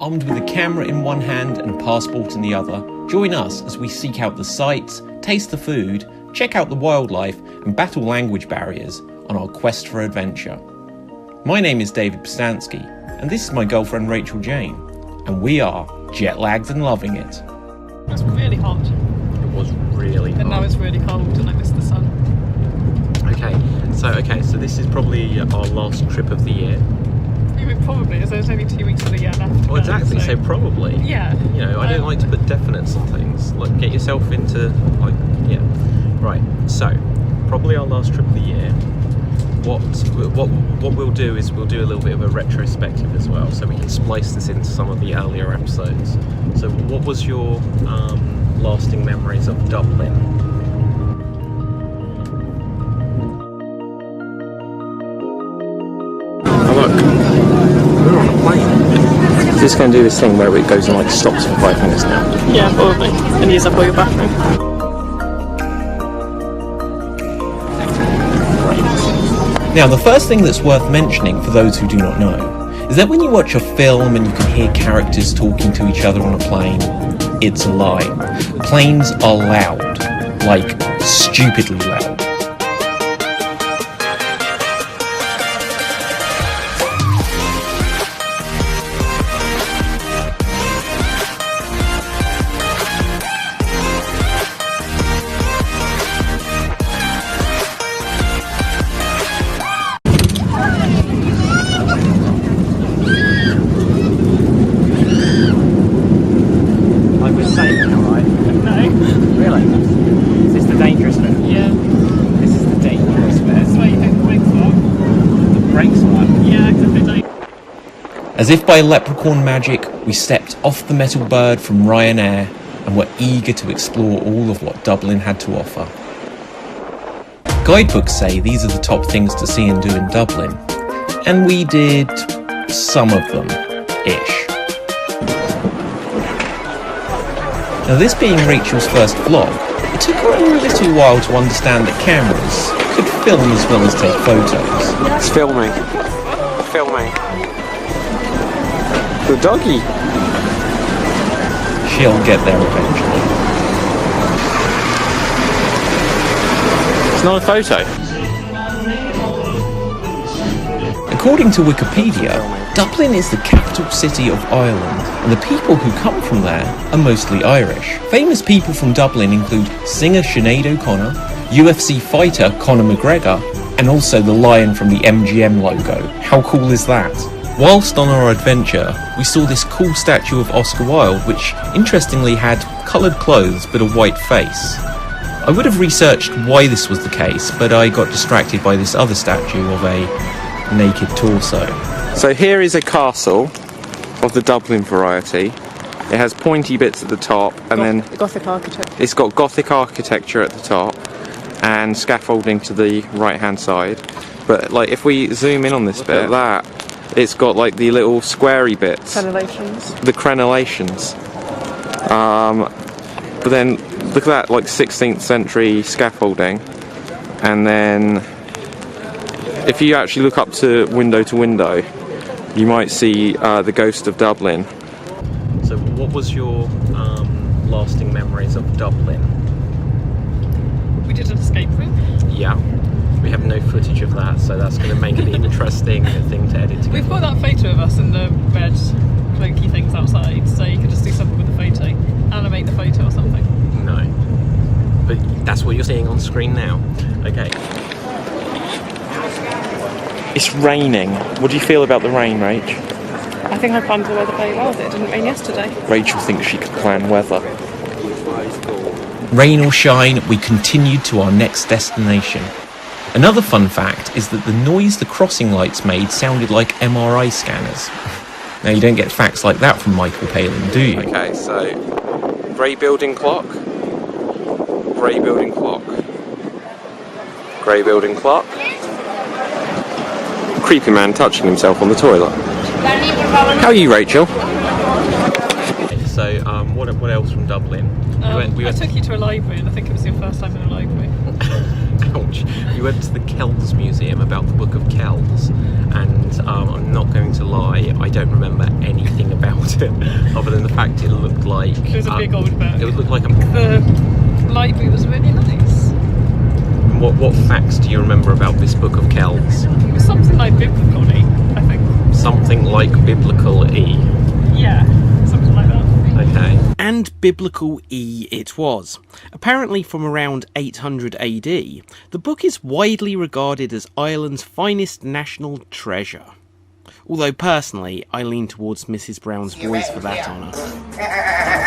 armed with a camera in one hand and a passport in the other. Join us as we seek out the sights, taste the food, check out the wildlife, and battle language barriers on our quest for adventure. My name is David Pustansky, and this is my girlfriend Rachel Jayne, and we are jet-lagged and loving it. It was really hot. It was really hot. And now it's really cold and I miss the sun. So this is probably our last trip of the year. I mean, probably, as there's only 2 weeks of the year left. Well, exactly, so probably. Yeah. You know, I don't like to put definites on things. Like, get yourself into, like, yeah. Right, so, probably our last trip of the year. What we'll do is we'll do a little bit of a retrospective as well, so we can splice this into some of the earlier episodes. So what was your lasting memories of Dublin? Oh look, we're on a plane. Is this going to do this thing where it goes and like stops for 5 minutes now? Yeah, probably. And use up all your bathroom. Now, the first thing that's worth mentioning for those who do not know is that when you watch a film and you can hear characters talking to each other on a plane, it's a lie. Planes are loud, like stupidly loud. As if by leprechaun magic, we stepped off the metal bird from Ryanair and were eager to explore all of what Dublin had to offer. Guidebooks say these are the top things to see and do in Dublin, and we did some of them, ish. Now, this being Rachel's first vlog, it took her a little while to understand that cameras could film as well as take photos. It's filming. The doggy. She'll get there eventually. It's not a photo. According to Wikipedia, Dublin is the capital city of Ireland, and the people who come from there are mostly Irish. Famous people from Dublin include singer Sinead O'Connor, UFC fighter Conor McGregor, and also the lion from the MGM logo. How cool is that? Whilst on our adventure, we saw this cool statue of Oscar Wilde, which interestingly had coloured clothes but a white face. I would have researched why this was the case, but I got distracted by this other statue of a naked torso. So here is a castle of the Dublin variety. It has pointy bits at the top, and then Gothic architecture. It's got Gothic architecture at the top and scaffolding to the right hand side. But like if we zoom in on this bit, it's got like the little squarey bits. Crenellations. The crenellations. But then look at that, like 16th century scaffolding. And then if you actually look up to window, you might see the ghost of Dublin. So what was your lasting memories of Dublin? We did an escape room. Yeah. We have no footage of that, so that's going to make it an interesting thing to edit together. We've got that photo of us in the red cloaky things outside, so you could just do something with the photo. Animate the photo or something. No. But that's what you're seeing on screen now. Okay. It's raining. What do you feel about the rain, Rach? I think I planned the weather very well. It didn't rain yesterday. Rachel thinks she could plan weather. Rain or shine, we continued to our next destination. Another fun fact is that the noise the crossing lights made sounded like MRI scanners. Now, you don't get facts like that from Michael Palin, do you? Okay, so grey building clock, grey building clock, grey building clock, creepy man touching himself on the toilet. How are you, Rachel? So, what else from Dublin? I took you to a library, and I think it was your first time in a library. Ouch. We went to the Kells Museum about the Book of Kells, and I'm not going to lie, I don't remember anything about it other than the fact it looked like... It was a big old book. It looked like a... The library was really nice. What facts do you remember about this Book of Kells? It was something like biblical-y, I think. Something like biblical-y. Yeah, something like that. Okay. And biblical-y it was. Apparently from around 800 AD, the book is widely regarded as Ireland's finest national treasure. Although personally, I lean towards Mrs. Brown's Boys for that honour.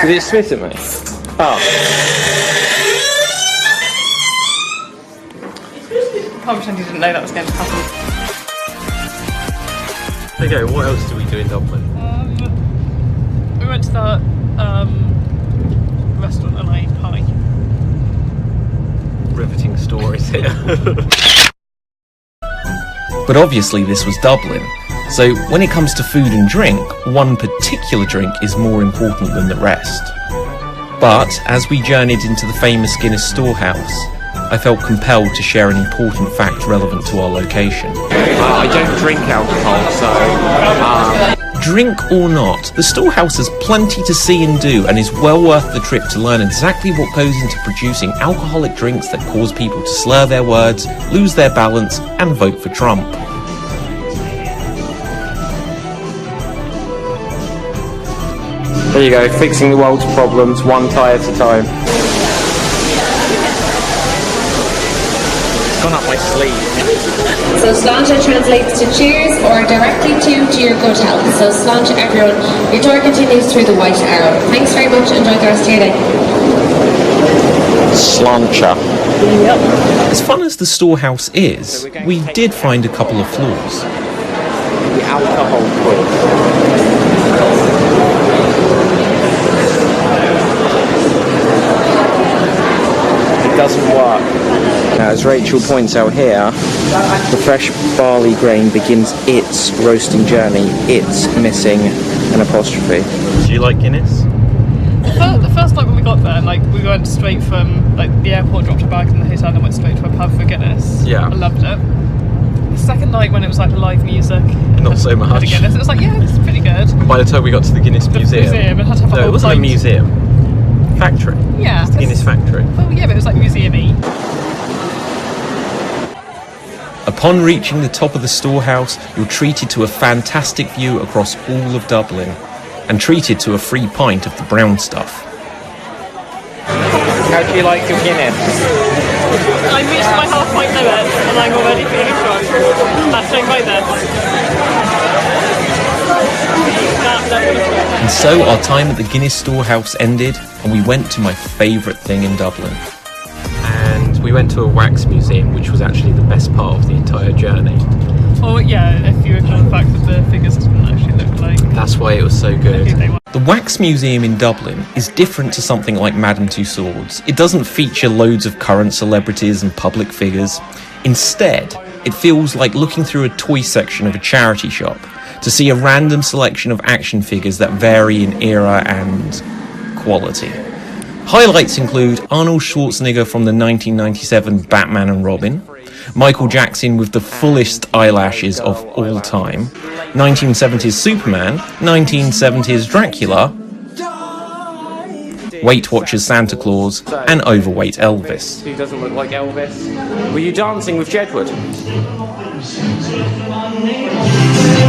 Did it spit at me? Oh. Can't pretend you didn't know that was going to happen. Okay, what else do we do in Dublin? We went to that restaurant and ate pie. Riveting stories here. But obviously this was Dublin, so when it comes to food and drink, one particular drink is more important than the rest. But as we journeyed into the famous Guinness Storehouse, I felt compelled to share an important fact relevant to our location. I don't drink alcohol, so... Drink or not, the Storehouse has plenty to see and do and is well worth the trip to learn exactly what goes into producing alcoholic drinks that cause people to slur their words, lose their balance and vote for Trump. There you go, fixing the world's problems one tie at a time. It's gone up my sleeve. So sláinte translates to cheers or directly to your good health. So sláinte everyone. Your tour continues through the White Arrow. Thanks very much. Enjoy the rest of your day. Sláinte. Yep. As fun as the Storehouse is, we did find a couple of flaws. The alcohol quiz. It doesn't work. Now, as Rachel points out here, the fresh barley grain begins its roasting journey. It's missing an apostrophe. Do you like Guinness? The first night when we got there, like we went straight from the airport, dropped a bag in the hotel, and went straight to a pub for Guinness. Yeah. I loved it. The second night when it was like the live music, Not so much. had a Guinness, it was like, yeah, it's pretty good. And by the time we got to the Guinness Museum, It had to have a no, whole it wasn't a pint. museum. Factory. Yeah. It's the Guinness factory. Oh yeah, but it was like museum-y. Upon reaching the top of the Storehouse, you're treated to a fantastic view across all of Dublin, and treated to a free pint of the brown stuff. How do you like your Guinness? I reached my half-pint limit, and I'm already feeling drunk. Hashtag my And so our time at the Guinness Storehouse ended, and we went to my favourite thing in Dublin. And we went to a wax museum, which was actually the best part of the entire journey. Oh yeah, if you ignore the fact that the figures didn't actually look like... That's why it was so good. The Wax Museum in Dublin is different to something like Madame Tussauds. It doesn't feature loads of current celebrities and public figures. Instead, it feels like looking through a toy section of a charity shop to see a random selection of action figures that vary in era and quality. Highlights include Arnold Schwarzenegger from the 1997 Batman and Robin, Michael Jackson with the fullest eyelashes of all time, 1970s Superman, 1970s Dracula, Weight Watchers Santa Claus, and overweight Elvis. Who doesn't look like Elvis? Were you dancing with Jedward?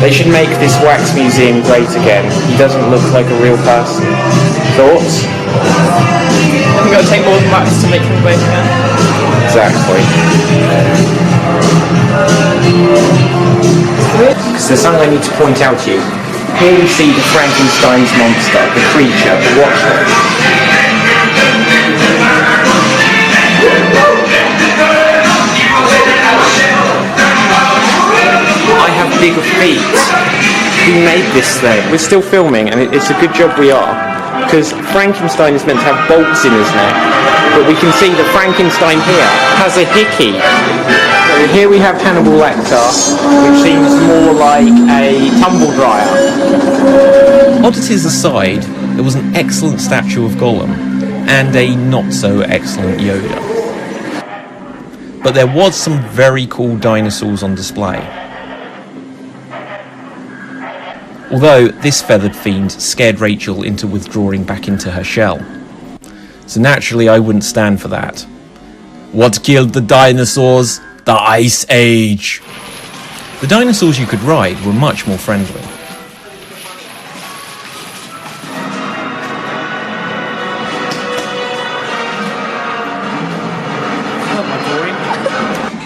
They should make this wax museum great again. He doesn't look like a real person. Thoughts? We've got to take more than wax to make him great again. Exactly. Because there's something I need to point out to you. Here we see the Frankenstein's monster, the creature, the watcher. I have bigger feet. Who made this thing? We're still filming, and it's a good job we are, because Frankenstein is meant to have bolts in his neck, but we can see that Frankenstein here has a hickey. And here we have Hannibal Lecter, which seems more like a tumble dryer. Oddities aside, there was an excellent statue of Gollum, and a not so excellent Yoda. but there was some very cool dinosaurs on display. Although this feathered fiend scared Rachel into withdrawing back into her shell. So naturally I wouldn't stand for that. What killed the dinosaurs? The Ice Age! The dinosaurs you could ride were much more friendly.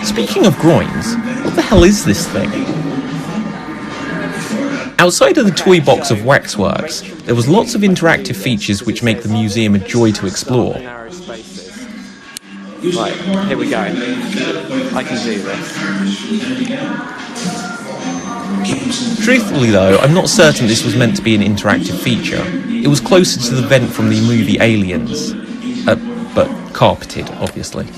Speaking of groins, what the hell is this thing? Outside of the toy box of Waxworks, there was lots of interactive features which make the museum a joy to explore. Right, here we go. I can do this. Truthfully though, I'm not certain this was meant to be an interactive feature. It was closer to the vent from the movie Aliens. But carpeted, obviously.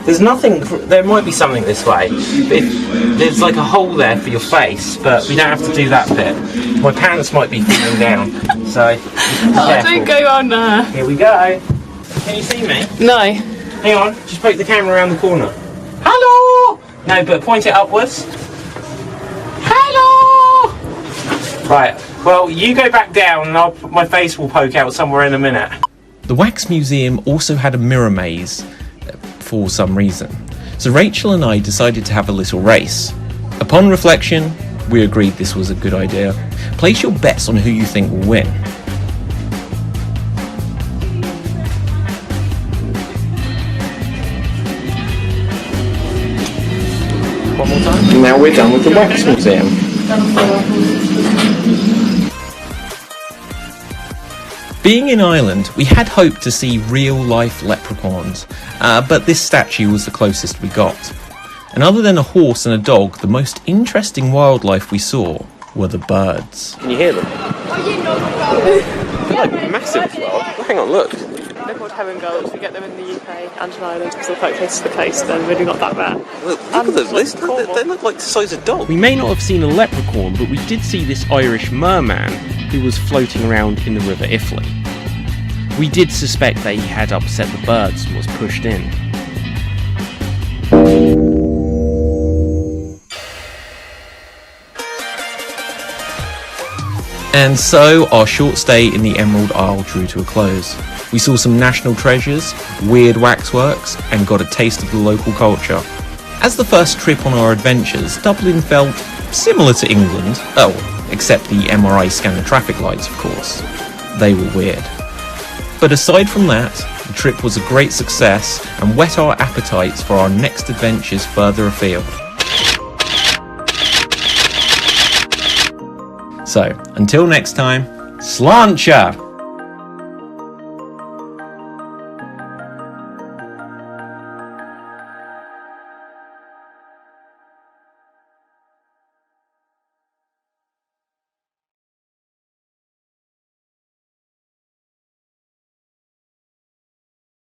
There's nothing, there might be something this way. There's like a hole there for your face, but we don't have to do that bit. My pants might be falling down, so Don't go on there. Here we go. Can you see me? No. Hang on, just poke the camera around the corner. Hello! No, but point it upwards. Hello! Right, well, you go back down and my face will poke out somewhere in a minute. The Wax Museum also had a mirror maze, for some reason. So Rachel and I decided to have a little race. Upon reflection, we agreed this was a good idea. Place your bets on who you think will win. One more time. Now we're done with the Wax Museum. Being in Ireland, we had hoped to see real-life leprechauns, but this statue was the closest we got. And other than a horse and a dog, the most interesting wildlife we saw were the birds. Can you hear them? They're like massive as well. Hang on, look. They're called herring gulls. We get them in the UK and in Ireland because they're quite close to the coast. They're really not that rare. Look at them. They look like the size of dogs. We may not have seen a leprechaun, but we did see this Irish merman who was floating around in the River Iffley. We did suspect that he had upset the birds and was pushed in. And so our short stay in the Emerald Isle drew to a close. We saw some national treasures, weird waxworks, and got a taste of the local culture. As the first trip on our adventures, Dublin felt similar to England. Oh, except the MRI scanner traffic lights, of course. They were weird. But aside from that, the trip was a great success and whet our appetites for our next adventures further afield. So, until next time, sláinte!